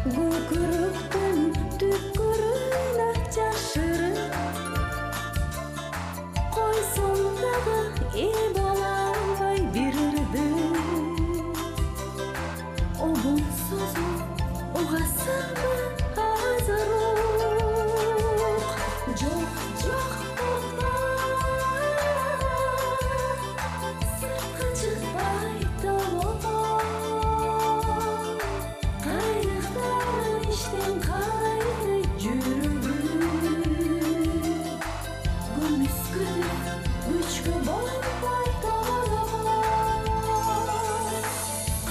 Guguruktan tükürüne çaşırıp Koysondağı ibalanbay birirdi. O bunsuzu uğasında hazırlık Çok çok olma Sırtqa çıkpay tamam Qayrıqdan işten qayrı жүрүбүз Көмүскүлү үчкө болбой талабай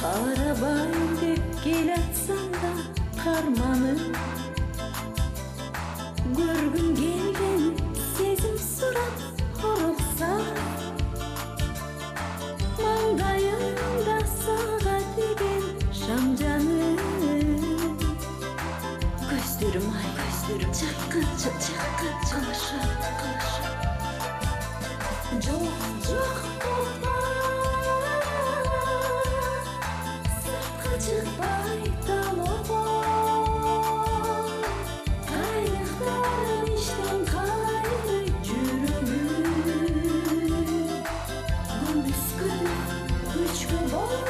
Карабайм деп келатсаң да карманып Көргүм келген сезим сурап уруксат Маңдайымда сага тиген шам жанып Көздөрүм ай көздөрүм чакканча кылышат Жок жок болма Сыртка чыкпай талабай Кайрыктан иштен кайры жүрүбүз Күндүзгү үчкө болбой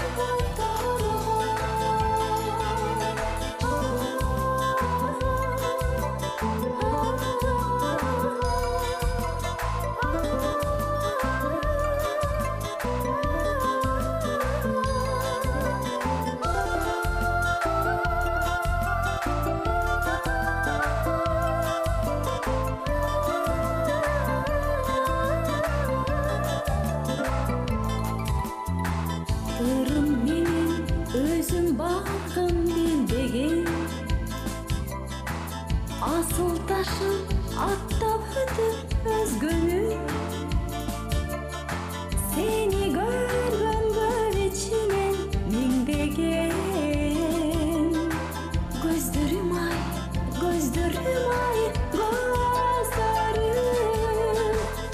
Ырым менен өзүм багым билбеген Асыл ташым аттап өтүп өзгөнү Сени көргөнгө ичимен миңдеген Көздөрүм ай, көздөрүм ай, көздөрүм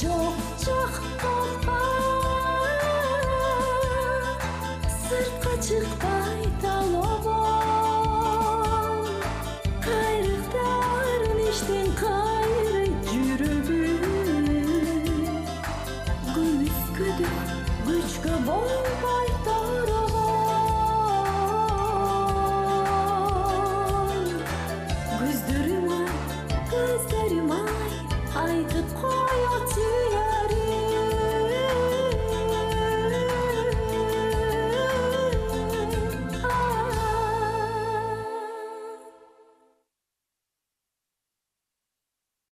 Жок жок болма Сыртқа чыкпай талабай Кайрыктарын иштен кайры жүрүбүз Көмүскүдө күчкө болбой талабай